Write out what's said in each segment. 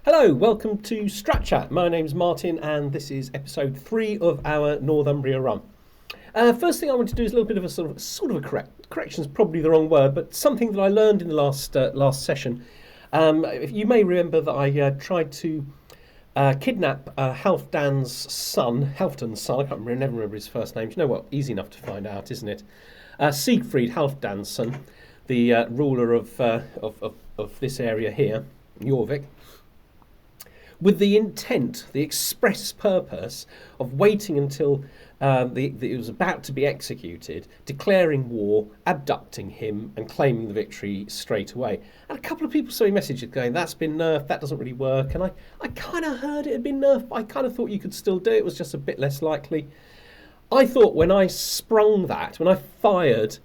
Hello, welcome to Strat Chat. My name's Martin, and this is episode 3 of our Northumbria run. First thing I want to do is a little bit of a sort of a correction is probably the wrong word, but something that I learned in the last session. If you may remember that I tried to kidnap Halfdan's son. I can't never remember his first name. You know what? Easy enough to find out, isn't it? Siegfried, Halfdan's son, the ruler of this area here, Jorvik, with the intent, the express purpose of waiting until it was about to be executed, declaring war, abducting him, and claiming the victory straight away. And a couple of people saw me messages going, "That's been nerfed, that doesn't really work." And I kind of heard it had been nerfed, but I kind of thought you could still do it. It was just a bit less likely. I thought when I fired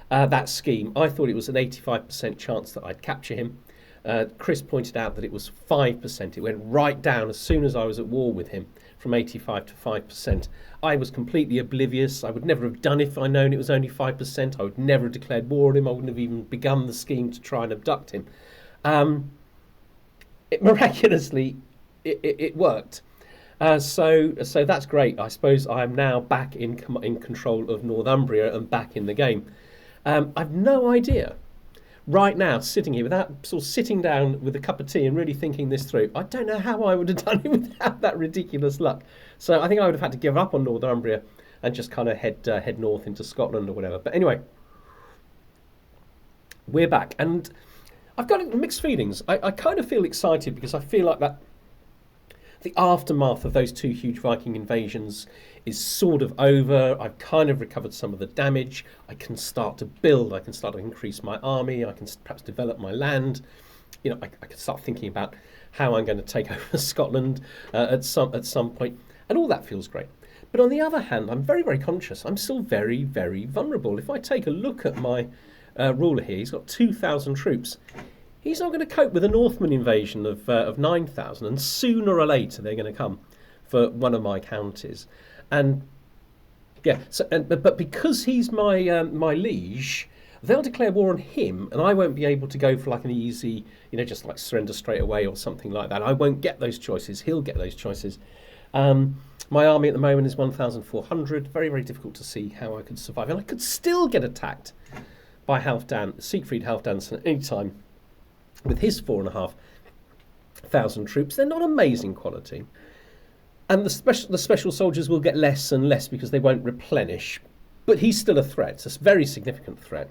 that scheme, I thought it was an 85% chance that I'd capture him. Chris pointed out that it was 5%. It went right down as soon as I was at war with him, from 85 to 5%. I was completely oblivious. I would never have done it if I'd known it was only 5%. I would never have declared war on him. I wouldn't have even begun the scheme to try and abduct him. Miraculously, it worked. So that's great. I suppose I am now back in control of Northumbria and back in the game. I've no idea right now, sitting here without sort of sitting down with a cup of tea and really thinking this through. I don't know how I would have done it without that ridiculous luck. So I think I would have had to give up on Northumbria and just kind of head north into Scotland or whatever. But anyway, we're back, and I've got mixed feelings. I kind of feel excited because I feel like that the aftermath of those two huge Viking invasions is sort of over. I've kind of recovered some of the damage. I can start to build. I can start to increase my army. I can perhaps develop my land. You know, I can start thinking about how I'm going to take over Scotland at some point, and all that feels great. But on the other hand, I'm very, very conscious. I'm still very, very vulnerable. If I take a look at my ruler here, he's got 2,000 troops. He's not going to cope with a Northman invasion of 9,000, and sooner or later they're going to come for one of my counties. And yeah, but because he's my liege, they'll declare war on him, and I won't be able to go for like an easy, just like surrender straight away or something like that. I won't get those choices. He'll get those choices. My army at the moment is 1,400. Very, very difficult to see how I could survive, and I could still get attacked by Siegfried Halfdan at any time. With his 4,500 troops, they're not amazing quality. And the special soldiers will get less and less because they won't replenish. But he's still a threat. It's a very significant threat.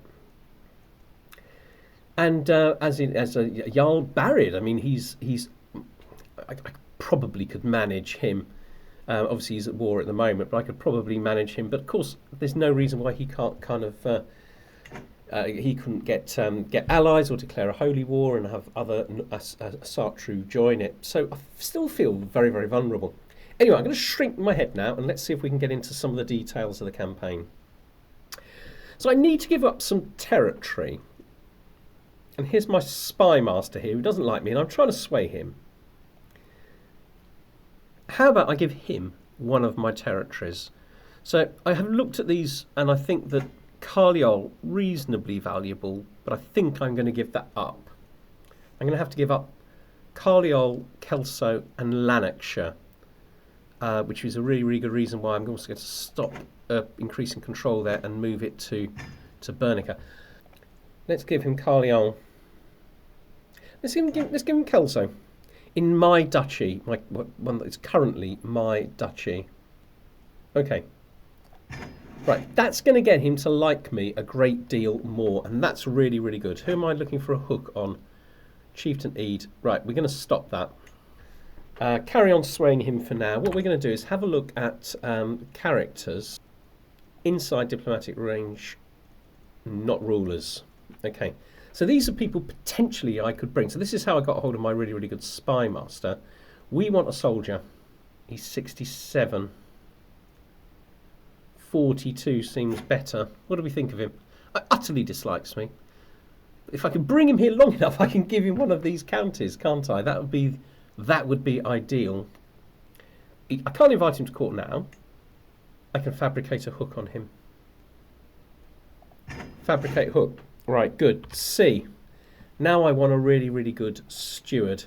And as a Jarl Barid, I mean, I probably could manage him. Obviously, he's at war at the moment, but I could probably manage him. But of course, there's no reason why he can't kind of. He couldn't get allies or declare a holy war and have other Sartru join it. So I still feel very, very vulnerable. Anyway, I'm going to shrink my head now and let's see if we can get into some of the details of the campaign. So I need to give up some territory. And here's my spy master here who doesn't like me, and I'm trying to sway him. How about I give him one of my territories? So I have looked at these, and I think that Carliol, reasonably valuable, but I think I'm going to give that up. I'm going to have to give up Carliol, Kelso and Lanarkshire, which is a really, really good reason why I'm also going to stop increasing control there and move it to Bernica. Let's give him Carliol. Let's give him Kelso. In my duchy, one that is currently my duchy. Okay. Right, that's going to get him to like me a great deal more, and that's really, really good. Who am I looking for a hook on? Chieftain Ede. Right, we're going to stop that. Carry on swaying him for now. What we're going to do is have a look at characters inside diplomatic range, not rulers. Okay, so these are people potentially I could bring. So this is how I got hold of my really, really good spy master. We want a soldier. He's 67. 42 seems better. What do we think of him? Utterly dislikes me. If I can bring him here long enough, I can give him one of these counties, can't I? That would be ideal. I can't invite him to court now. I can fabricate a hook on him. Fabricate hook. Right, good. C. Now I want a really, really good steward.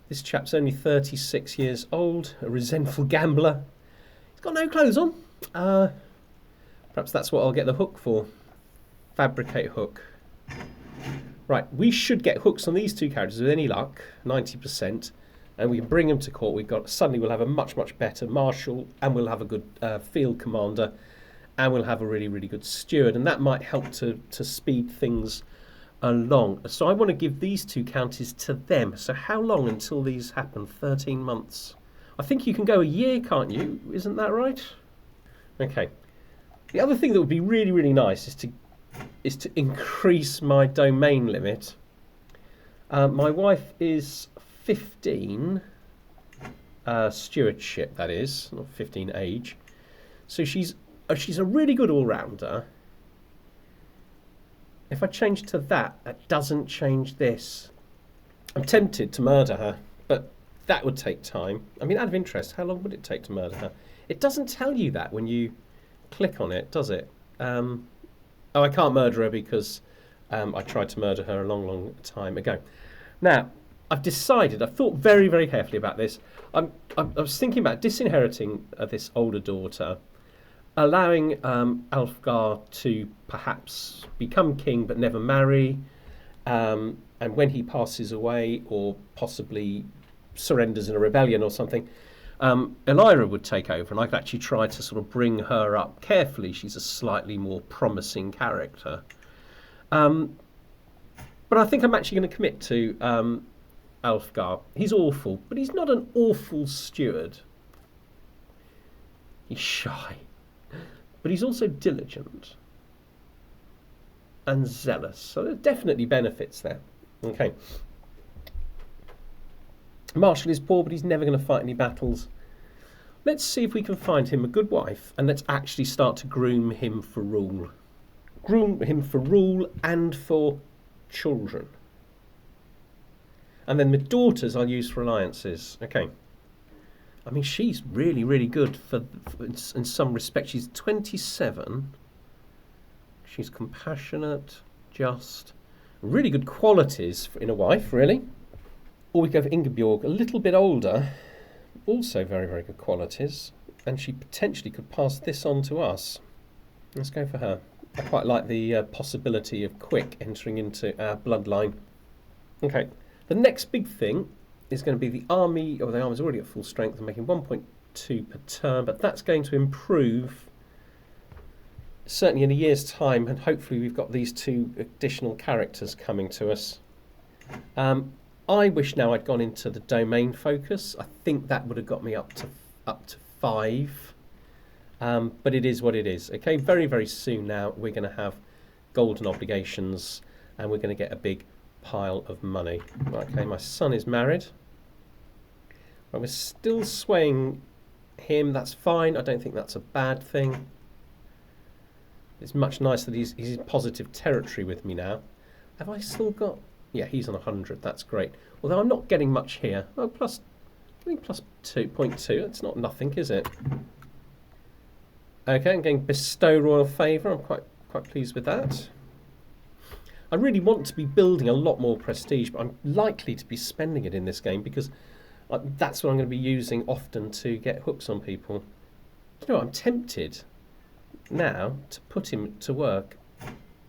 This chap's only 36 years old, a resentful gambler. He's got no clothes on. Perhaps that's what I'll get the hook for. Fabricate hook. Right, we should get hooks on these two characters with any luck, 90%, and we can bring them to court. Suddenly we'll have a much, much better marshal, and we'll have a good field commander, and we'll have a really, really good steward, and that might help to speed things along. So I want to give these two counties to them. So how long until these happen? 13 months. I think you can go a year, can't you? Isn't that right? Okay. The other thing that would be really, really nice is to increase my domain limit. My wife is 15 stewardship, that is, not 15 age. So she's a really good all-rounder. If I change to that doesn't change this. I'm tempted to murder her, but that would take time. I mean, out of interest, how long would it take to murder her? It doesn't tell you that when you click on it, does it? Oh, I can't murder her because I tried to murder her a long, long time ago. Now, I've thought very, very carefully about this. I was thinking about disinheriting this older daughter, allowing Alfgar to perhaps become king but never marry, and when he passes away or possibly surrenders in a rebellion or something, Elira would take over, and I could actually try to sort of bring her up carefully. She's a slightly more promising character. But I think I'm actually going to commit to Alfgar. He's awful, but he's not an awful steward. He's shy, but he's also diligent and zealous. So there are definitely benefits there. Okay. Marshal is poor, but he's never going to fight any battles. Let's see if we can find him a good wife, and let's actually start to groom him for rule. Groom him for rule and for children. And then the daughters I'll use for alliances. Okay. I mean, she's really, really good in some respects. She's 27. She's compassionate, just, really good qualities in a wife, really. Or we go for Ingeborg, a little bit older, also very, very good qualities, and she potentially could pass this on to us. Let's go for her. I quite like the possibility of Quick entering into our bloodline. Okay, the next big thing is going to be the army. Oh, the army's already at full strength and making 1.2 per turn, but that's going to improve certainly in a year's time, and hopefully we've got these two additional characters coming to us. I wish now I'd gone into the domain focus. I think that would have got me up to 5. But it is what it is. Okay, very, very soon now we're going to have golden obligations and we're going to get a big pile of money. Okay, my son is married. Right, we're still swaying him. That's fine. I don't think that's a bad thing. It's much nicer that he's in positive territory with me now. Have I still got... Yeah, he's on 100. That's great. Although I'm not getting much here. Oh, I think plus 2.2. That's not nothing, is it? Okay, I'm getting bestow royal favour. I'm quite pleased with that. I really want to be building a lot more prestige, but I'm likely to be spending it in this game because that's what I'm going to be using often to get hooks on people. You know, I'm tempted now to put him to work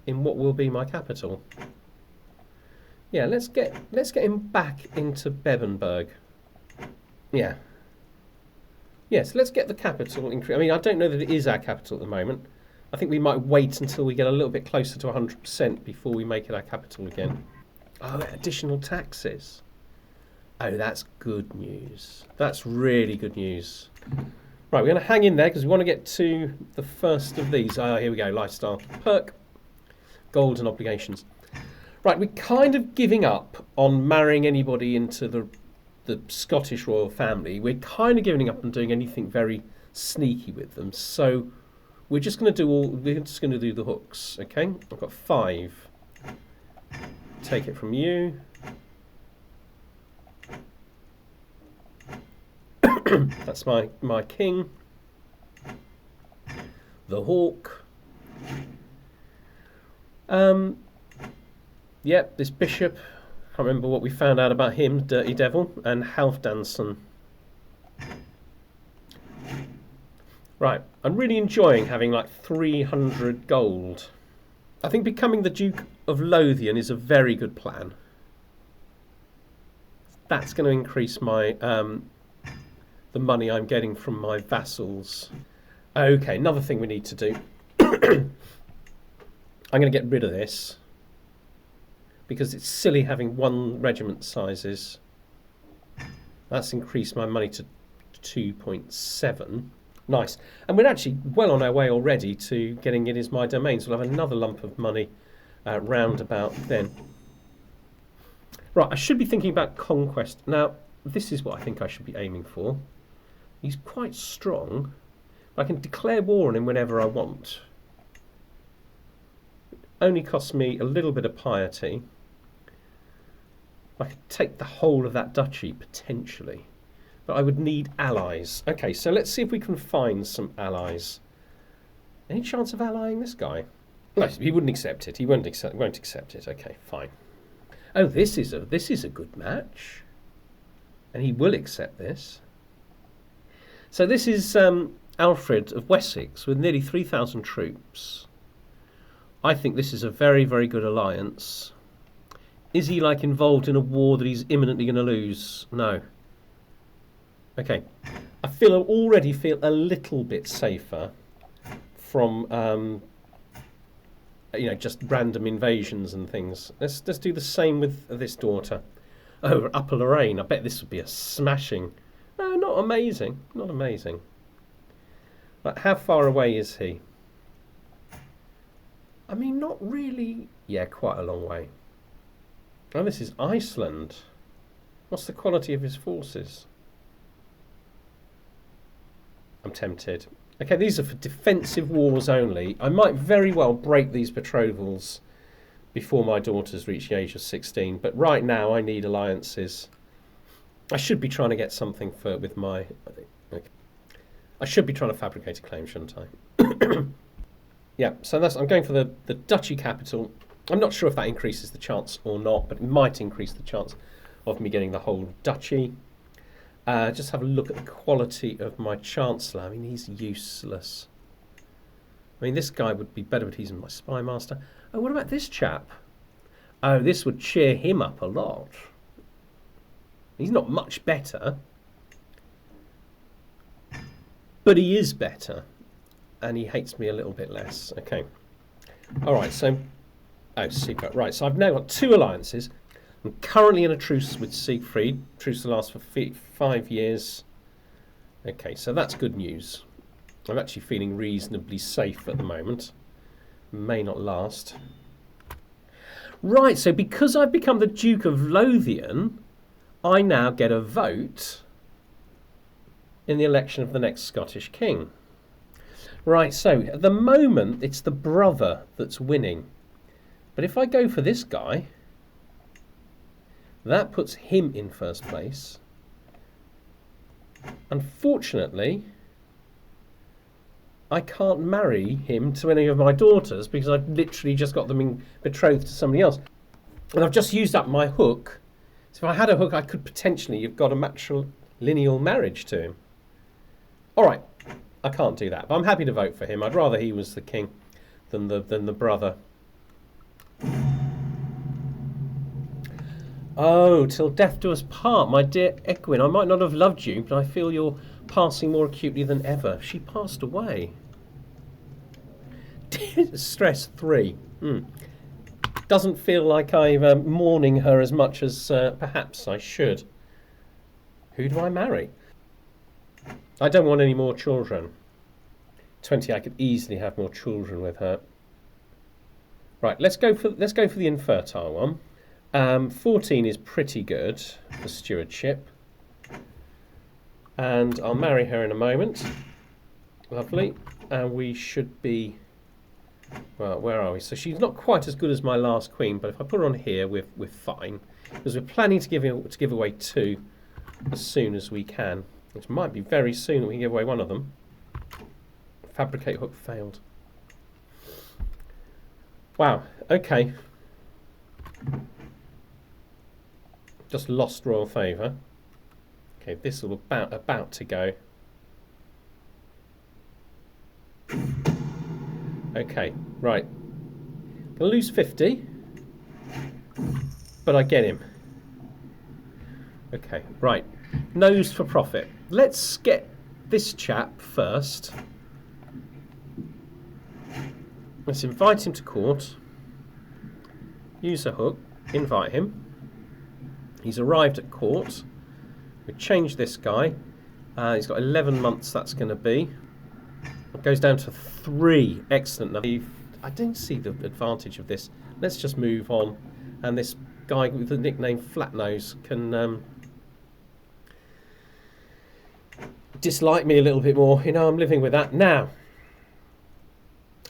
in what will be my capital. Yeah, let's get him back into Bebenberg. Yeah. Yes, let's get the capital increase. I mean, I don't know that it is our capital at the moment. I think we might wait until we get a little bit closer to 100% before we make it our capital again. Oh, additional taxes. Oh, that's good news. That's really good news. Right, we're going to hang in there because we want to get to the first of these. Here we go, lifestyle. Perk. Golden obligations. Right, we're kind of giving up on marrying anybody into the Scottish royal family. We're kind of giving up on doing anything very sneaky with them. So we're just going to do the hooks, okay? I've got 5. Take it from you. That's my king. The hawk. Yep, this bishop Can't remember what we found out about him, Dirty Devil, and Halfdanson. Right, I'm really enjoying having like 300 gold. I think becoming the Duke of Lothian is a very good plan. That's going to increase my the money I'm getting from my vassals. Okay, another thing we need to do. I'm going to get rid of this because it's silly having one regiment sizes. That's increased my money to 2.7. Nice. And we're actually well on our way already to getting it as my domain. So we'll have another lump of money round about then. Right, I should be thinking about conquest. Now, this is what I think I should be aiming for. He's quite strong. I can declare war on him whenever I want. It only costs me a little bit of piety. I could take the whole of that duchy, potentially. But I would need allies. Okay, so let's see if we can find some allies. Any chance of allying this guy? No, he wouldn't accept it. He won't accept it. Okay, fine. Oh, this is a good match. And he will accept this. So this is Alfred of Wessex with nearly 3,000 troops. I think this is a very, very good alliance. Is he like involved in a war that he's imminently going to lose? No. Okay. I already feel a little bit safer from just random invasions and things. Let's do the same with this daughter. Oh, Upper Lorraine. I bet this would be a smashing. No, not amazing. Not amazing. But how far away is he? I mean, not really. Yeah, quite a long way. Oh, this is Iceland. What's the quality of his forces? I'm tempted. Okay, these are for defensive wars only. I might very well break these betrothals before my daughters reach the age of 16, but right now I need alliances. I should be trying to get something with my... Okay. I should be trying to fabricate a claim, shouldn't I? Yeah, so I'm going for the duchy capital. I'm not sure if that increases the chance or not, but it might increase the chance of me getting the whole duchy. Just have a look at the quality of my Chancellor. I mean, he's useless. I mean, this guy would be better, but he's my spy master. Oh, what about this chap? Oh, this would cheer him up a lot. He's not much better. But he is better. And he hates me a little bit less. Okay. All right, so... Oh, super. Right, so I've now got 2 alliances. I'm currently in a truce with Siegfried. Truce will last for 5 years. Okay, so that's good news. I'm actually feeling reasonably safe at the moment. May not last. Right, so because I've become the Duke of Lothian, I now get a vote in the election of the next Scottish king. Right, so at the moment it's the brother that's winning. But if I go for this guy, that puts him in first place. Unfortunately, I can't marry him to any of my daughters because I've literally just got them betrothed to somebody else. And I've just used up my hook. So if I had a hook, I could potentially have got a matrilineal marriage to him. All right, I can't do that, but I'm happy to vote for him. I'd rather he was the king than the brother. Oh, till death do us part, my dear Egwin. I might not have loved you, but I feel you're passing more acutely than ever. She passed away. Stress 3. Doesn't feel like I'm mourning her as much as perhaps I should. Who do I marry? I don't want any more children. 20, I could easily have more children with her. Right, let's go for the infertile one. 14 is pretty good for stewardship. And I'll marry her in a moment. Lovely. And we should be... Well, where are we? So she's not quite as good as my last queen, but if I put her on here, we're fine. Because we're planning to give away 2 as soon as we can. Which might be very soon that we can give away one of them. Fabricate hook failed. Wow, okay. Just lost royal favour. Okay, this is about to go. Okay, right. Gonna lose 50, but I get him. Okay, right. Nose for profit. Let's get this chap first. Let's invite him to court. Use a hook. Invite him. He's arrived at court. We change this guy. He's got 11 months, that's going to be. It goes down to 3. Excellent. I don't see the advantage of this. Let's just move on. And this guy with the nickname Flatnose can dislike me a little bit more. You know, I'm living with that. Now,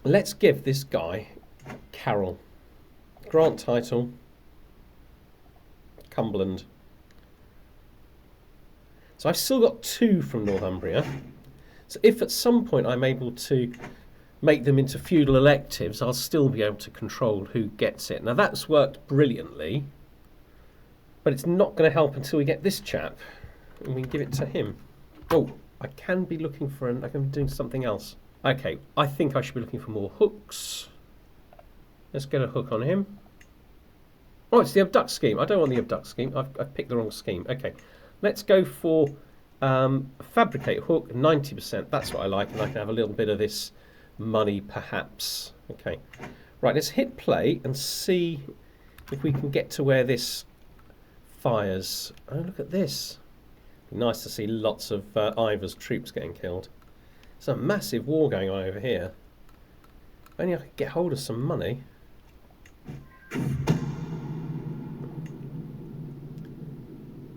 let's give this guy Carol. Grant title. Cumberland. So I've still got 2 from Northumbria. So if at some point I'm able to make them into feudal electives, I'll still be able to control who gets it. Now that's worked brilliantly, but it's not going to help until we get this chap and we can give it to him. Oh, I can be looking for I can be doing something else. Okay, I think I should be looking for more hooks. Let's get a hook on him. Oh, it's the abduct scheme. I don't want the abduct scheme. I've picked the wrong scheme. Okay, let's go for fabricate hook, 90%. That's what I like, and I can have a little bit of this money, perhaps. Okay, right. Let's hit play and see if we can get to where this fires. Oh, look at this. Be nice to see lots of Ivor's troops getting killed. There's a massive war going on over here. If only I could get hold of some money.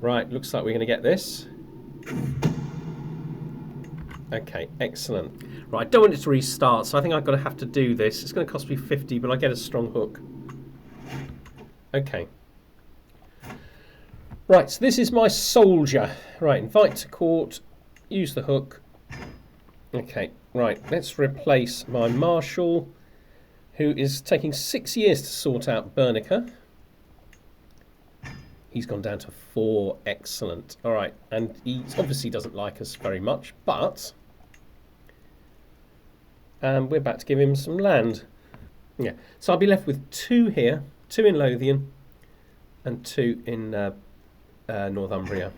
Right, looks like we're going to get this. Okay, excellent. Right, I don't want it to restart, so I think I've got to have to do this. It's going to cost me 50, but I get a strong hook. Okay. Right, so this is my soldier. Right, invite to court, use the hook. Okay, right, let's replace my marshal, who is taking 6 years to sort out Bernica. He's gone down to 4. Excellent. All right, and he obviously doesn't like us very much, but we're about to give him some land. Yeah, so I'll be left with 2 here, 2 in Lothian, and 2 in Northumbria.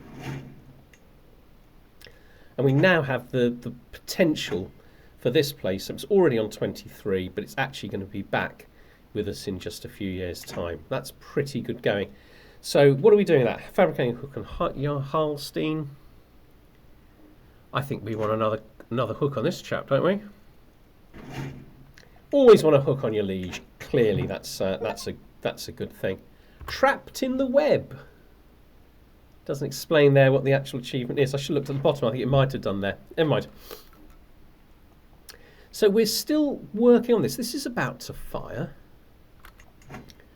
And we now have the potential for this place. It's already on 23, but it's actually going to be back with us in just a few years' time. That's pretty good going. So what are we doing with that? Fabricating hook and Harlstein. I think we want another hook on this chap, don't we? Always want a hook on your liege. Clearly, that's a good thing. Trapped in the web. Doesn't explain there what the actual achievement is. I should have looked at the bottom. I think it might have done there. Never mind. So we're still working on this. This is about to fire.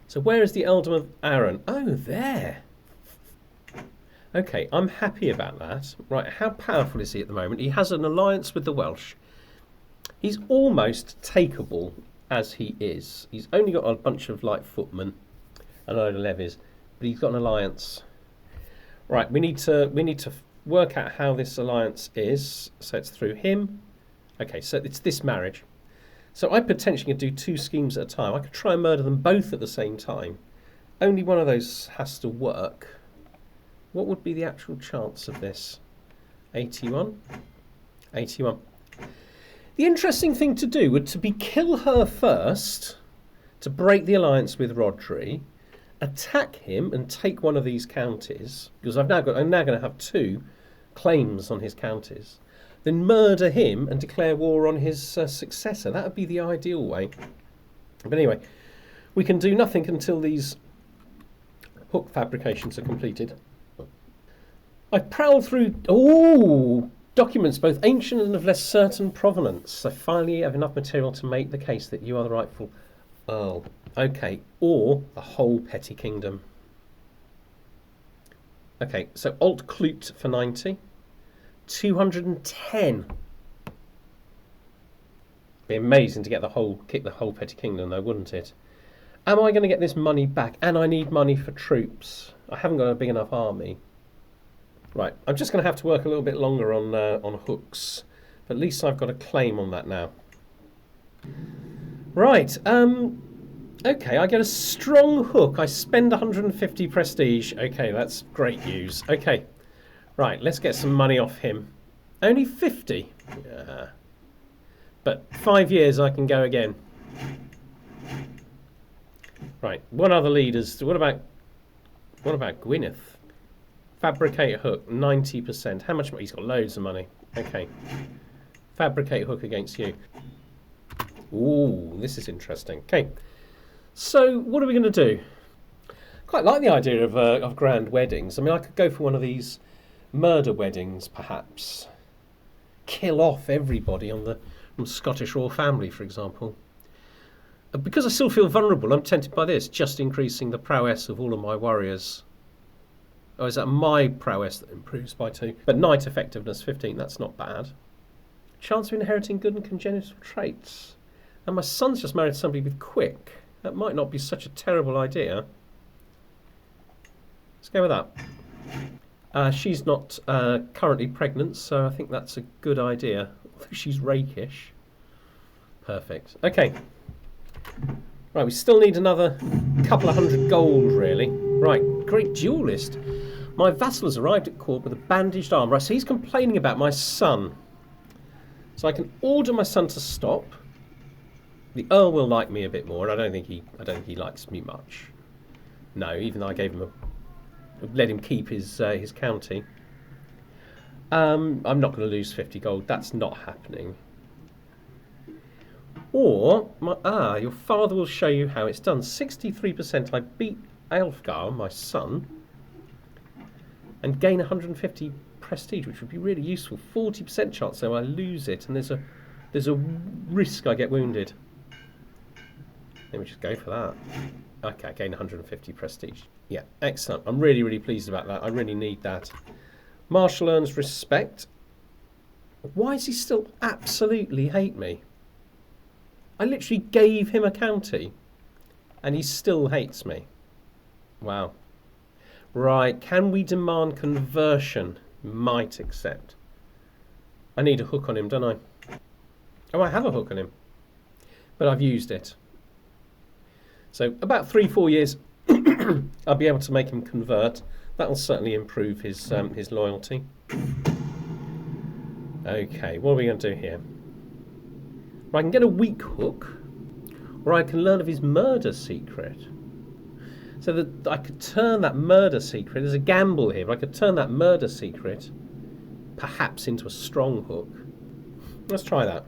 So where is the Ealdom of Arran? Oh, there. Okay, I'm happy about that. Right, how powerful is he at the moment? He has an alliance with the Welsh. He's almost takeable as he is. He's only got a bunch of light footmen and a load of levies, but he's got an alliance. Right, we need to work out how this alliance is. So it's through him. Okay, so it's this marriage. So I potentially could do 2 schemes at a time. I could try and murder them both at the same time. Only one of those has to work. What would be the actual chance of this? 81? 81. The interesting thing to do would be kill her first to break the alliance with Rhodri, attack him and take one of these counties, because I'm now going to have 2 claims on his counties. Then murder him and declare war on his successor. That would be the ideal way. But anyway, we can do nothing until these hook fabrications are completed. I prowl through documents both ancient and of less certain provenance. I finally have enough material to make the case that you are the rightful Earl. Okay, or the whole petty kingdom. Okay, so Alt Clute for 90. 210. Be amazing to get kick the whole petty kingdom though, wouldn't it? Am I going to get this money back? And I need money for troops. I haven't got a big enough army. Right, I'm just going to have to work a little bit longer on hooks. But at least I've got a claim on that now. Right, okay, I get a strong hook. I spend 150 prestige. Okay, that's great news. Okay, right, let's get some money off him. Only 50? Yeah. But 5 years I can go again. Right, what other leaders? What about Gwyneth? Fabricate hook, 90%. How much money? He's got loads of money. Okay. Fabricate hook against you. Ooh, this is interesting. Okay. So, what are we going to do? Quite like the idea of grand weddings. I mean, I could go for one of these murder weddings, perhaps. Kill off everybody on the Scottish royal family, for example. Because I still feel vulnerable, I'm tempted by this, just increasing the prowess of all of my warriors. Oh, is that my prowess that improves by 2? But knight effectiveness 15, that's not bad. Chance of inheriting good and congenital traits. And my son's just married somebody with quick. That might not be such a terrible idea. Let's go with that. She's not currently pregnant, so I think that's a good idea. Although she's rakish. Perfect. Okay. Right, we still need another couple of 100 gold, really. Right, great duelist. My vassal has arrived at court with a bandaged arm. Right, so he's complaining about my son. So I can order my son to stop. The Earl will like me a bit more. I don't think he likes me much. No, even though I gave him let him keep his county. I'm not going to lose 50 gold. That's not happening. Or your father will show you how it's done. 63%. I beat Aelfgar, my son, and gain 150 prestige, which would be really useful. 40% chance, so I lose it, and there's a risk I get wounded. Let me just go for that. Okay, I gain 150 prestige. Yeah, excellent. I'm really, really pleased about that. I really need that. Marshal earns respect. Why does he still absolutely hate me? I literally gave him a county, and he still hates me. Wow. Right, can we demand conversion? Might accept. I need a hook on him, don't I? Oh, I have a hook on him, but I've used it. So about 3-4 years, I'll be able to make him convert. That'll certainly improve his loyalty. Okay, what are we going to do here? Well, I can get a weak hook, or I can learn of his murder secret. So that I could turn that murder secret, there's a gamble here, but I could turn that murder secret perhaps into a strong hook. Let's try that.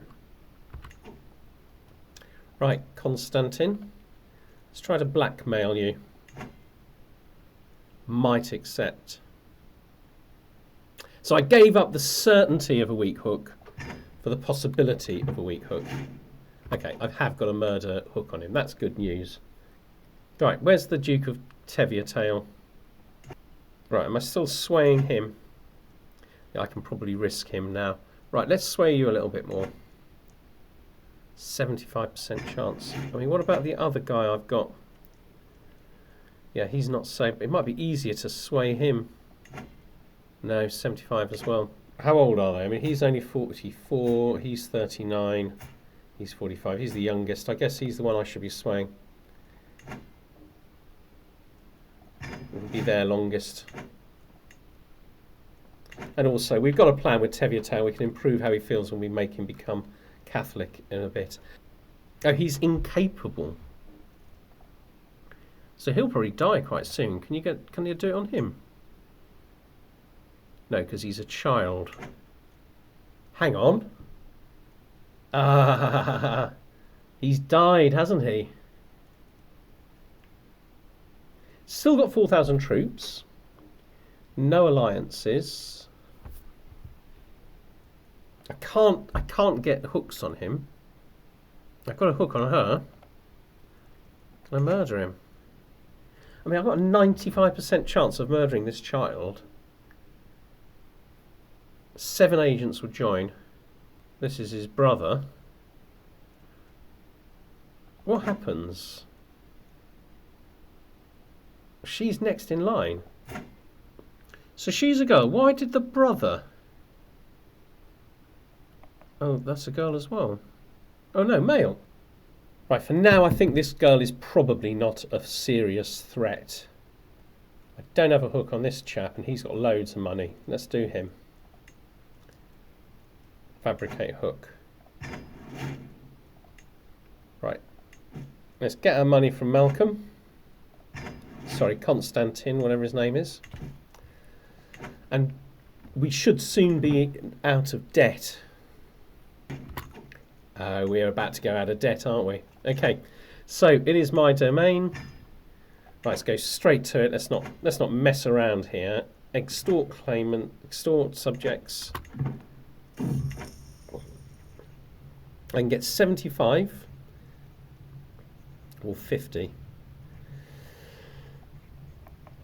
Right, Constantine. Let's try to blackmail you. Might accept. So I gave up the certainty of a weak hook for the possibility of a weak hook. Okay, I have got a murder hook on him. That's good news. Right, where's the Duke of Teviotale? Right, am I still swaying him? Yeah, I can probably risk him now. Right, let's sway you a little bit more. 75% chance. I mean, what about the other guy I've got? Yeah, he's not safe. It might be easier to sway him. No, 75 as well. How old are they? I mean, he's only 44, he's 39, he's 45. He's the youngest. I guess he's the one I should be swaying. He'll be there longest. And also, we've got a plan with Teviotale. We can improve how he feels when we make him become Catholic in a bit. Oh, he's incapable. So he'll probably die quite soon. Can you do it on him? No, because he's a child. Hang on. He's died, hasn't he? Still got 4,000 troops. No alliances. I can't get hooks on him. I've got a hook on her. Can I murder him? I mean, I've got a 95% chance of murdering this child. 7 agents would join. This is his brother. What happens? She's next in line. So she's a girl. Why did the brother... Oh, that's a girl as well. Oh no, male. Right, for now I think this girl is probably not a serious threat. I don't have a hook on this chap and he's got loads of money. Let's do him. Fabricate hook. Right. Let's get our money from Malcolm. Sorry, Constantine, whatever his name is. And we should soon be out of debt. We're about to go out of debt, aren't we? Okay, so it is my domain. Right, let's go straight to it. Let's not mess around here. Extort claimant, extort subjects. I can get 75 or 50.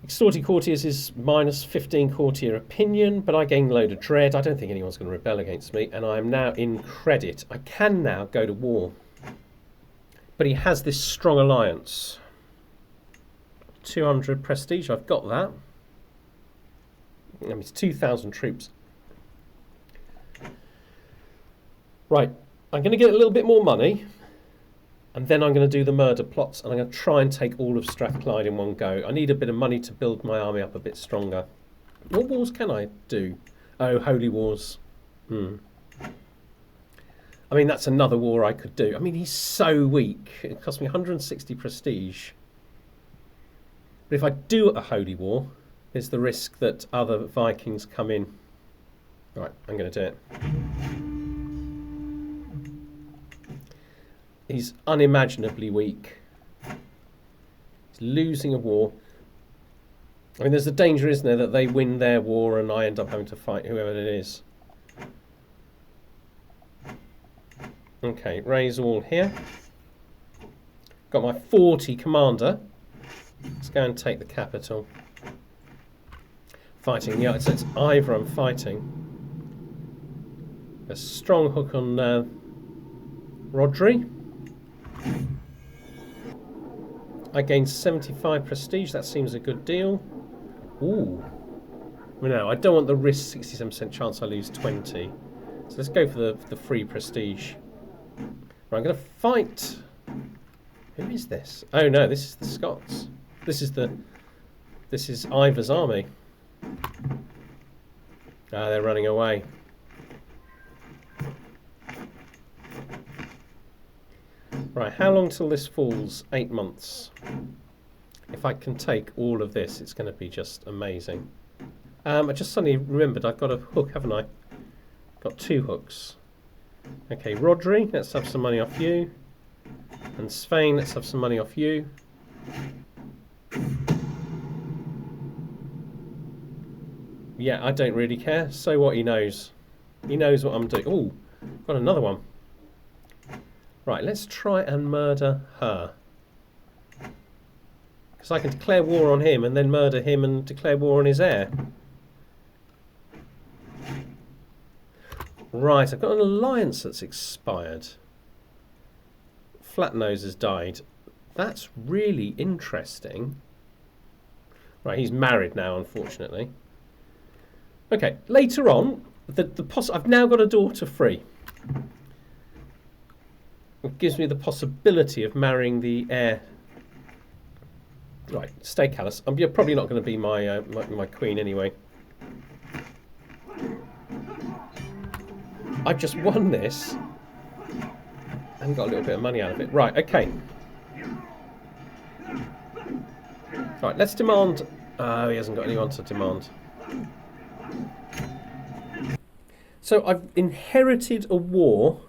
Extorting courtiers is minus 15 courtier opinion, but I gain load of dread. I don't think anyone's going to rebel against me, and I am now in credit. I can now go to war. But he has this strong alliance. 200 prestige, I've got that. I mean, it's 2,000 troops. Right, I'm going to get a little bit more money. And then I'm going to do the murder plots, and I'm going to try and take all of Strathclyde in one go. I need a bit of money to build my army up a bit stronger. What wars can I do? Oh, holy wars. I mean, that's another war I could do. I mean, he's so weak. It cost me 160 prestige. But if I do a holy war, there's the risk that other Vikings come in. Right, I'm going to do it. He's unimaginably weak. He's losing a war. I mean, there's a danger, isn't there, that they win their war and I end up having to fight whoever it is. Okay, raise all here. Got my 40 commander. Let's go and take the capital. Fighting, yeah, so it's either I'm fighting. A strong hook on Rodri. I gained 75 prestige. That seems a good deal. Ooh. Well, no, I don't want the risk 67% chance I lose 20. So let's go for the free prestige. Right, I'm going to fight. Who is this? Oh no, this is the Scots. This is Ivor's army. Ah, they're running away. Right, how long till this falls? 8 months. If I can take all of this, it's going to be just amazing. I just suddenly remembered I've got a hook, haven't I? Got 2 hooks. Okay, Rodri, let's have some money off you. And Svein, let's have some money off you. Yeah, I don't really care. So what, he knows. He knows what I'm doing. Ooh, got another one. Right, let's try and murder her. Because I can declare war on him and then murder him and declare war on his heir. Right, I've got an alliance that's expired. Flatnose has died. That's really interesting. Right, he's married now, unfortunately. Okay, later on, I've now got a daughter free. It gives me the possibility of marrying the heir. Right, stay callous. You're probably not going to be my queen anyway. I've just won this and got a little bit of money out of it. Right, okay. Right, let's demand... Oh, he hasn't got anyone to demand. So I've inherited a war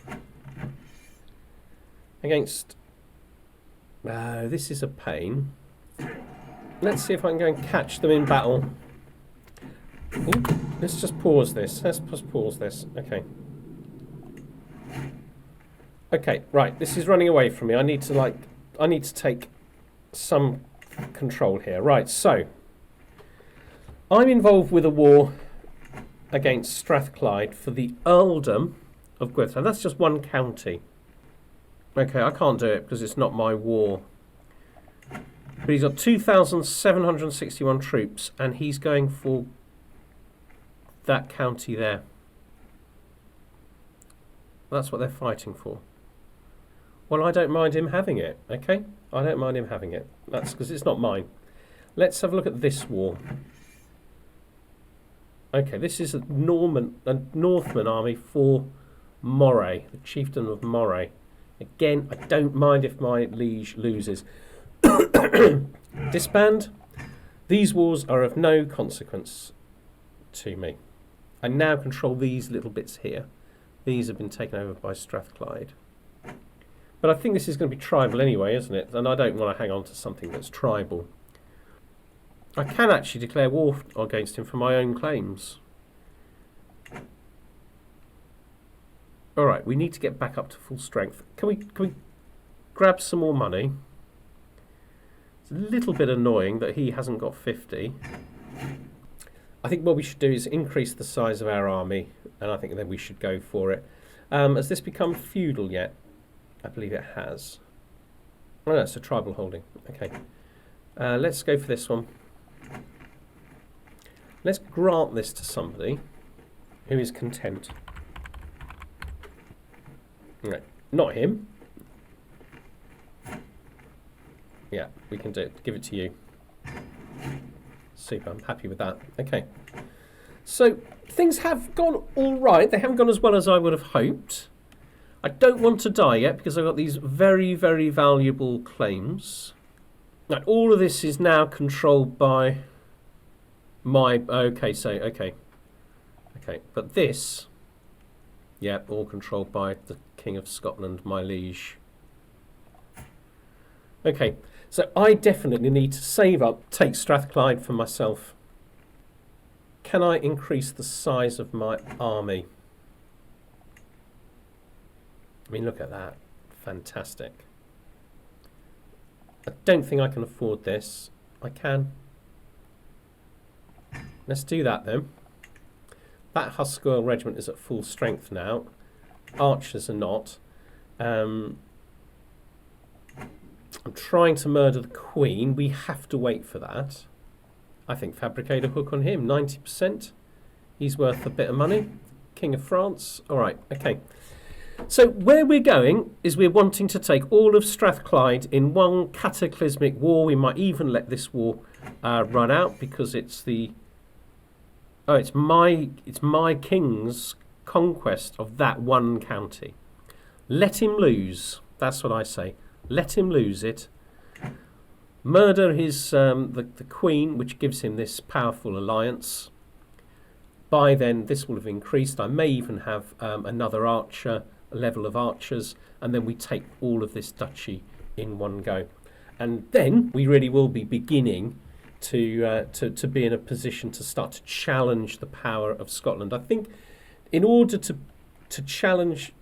against... Oh, this is a pain. Let's see if I can go and catch them in battle. Ooh, let's just pause this. Let's just pause this. Okay. Okay, right. This is running away from me. I need to take some control here. Right, so I'm involved with a war against Strathclyde for the earldom of Gwythyr. That's just one county. Okay, I can't do it because it's not my war. But he's got 2,761 troops, and he's going for that county there. That's what they're fighting for. Well, I don't mind him having it, okay? I don't mind him having it. That's because it's not mine. Let's have a look at this war. Okay, this is a Northman army for Moray, the chieftain of Moray. Again, I don't mind if my liege loses. Disband. These wars are of no consequence to me. I now control these little bits here. These have been taken over by Strathclyde. But I think this is going to be tribal anyway, isn't it? And I don't want to hang on to something that's tribal. I can actually declare war against him for my own claims. Alright, we need to get back up to full strength. Can we grab some more money? It's a little bit annoying that he hasn't got 50. I think what we should do is increase the size of our army, and I think then we should go for it. Has this become feudal yet? I believe it has. Oh no, it's a tribal holding. Okay. Let's go for this one. Let's grant this to somebody who is content. No, not him. Yeah, we can do it. Give it to you. Super, I'm happy with that. Okay. So, things have gone all right. They haven't gone as well as I would have hoped. I don't want to die yet because I've got these very, very valuable claims. Now, all of this is now controlled by my... Okay. But this... Yeah, all controlled by the King of Scotland, my liege. Okay, so I definitely need to save up, take Strathclyde for myself. Can I increase the size of my army? I mean, look at that. Fantastic. I don't think I can afford this. I can. Let's do that then. That Hussar regiment is at full strength now. Archers are not. I'm trying to murder the Queen. We have to wait for that. I think fabricate a hook on him. 90%. He's worth a bit of money. King of France. All right, okay. So where we're going is we're wanting to take all of Strathclyde in one cataclysmic war. We might even let this war run out because it's the... Oh, it's my king's conquest of that one county. Let him lose. That's what I say. Let him lose it. Murder his the queen, which gives him this powerful alliance. By then, this will have increased. I may even have another archer, a level of archers, and then we take all of this duchy in one go. And then we really will be beginning to be in a position to start to challenge the power of Scotland. I think in order to challenge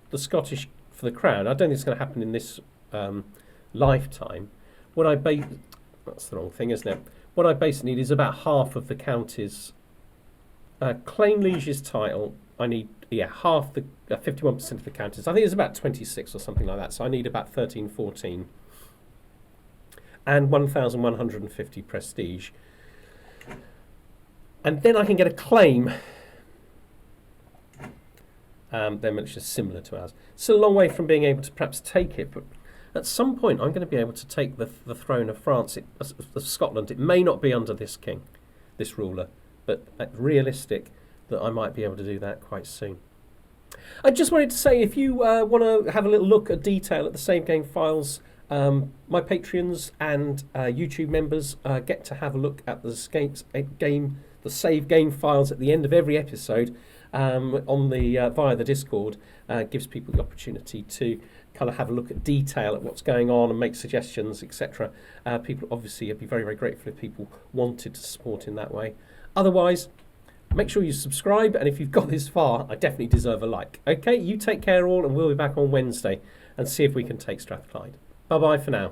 the Scottish for the crown, I don't think it's going to happen in this lifetime. That's the wrong thing, isn't it? What I basically need is about half of the counties. Claim liege's title, I need, half the 51% of the counties. I think it's about 26 or something like that. So I need about 13, 14. And 1,150 prestige. And then I can get a claim. Then which is similar to ours. It's a long way from being able to perhaps take it, but at some point I'm going to be able to take the throne of France, of Scotland. It may not be under this king, this ruler, but realistic that I might be able to do that quite soon. I just wanted to say, if you want to have a little look at detail at the save game files, my Patreons and YouTube members get to have a look at the save game files at the end of every episode on the via the Discord. Gives people the opportunity to kind of have a look at detail at what's going on and make suggestions, etc. People obviously would be very, very grateful if people wanted to support in that way. Otherwise, make sure you subscribe, and if you've got this far, I definitely deserve a like. Okay, you take care all, and we'll be back on Wednesday and see if we can take Strathclyde. Bye-bye for now.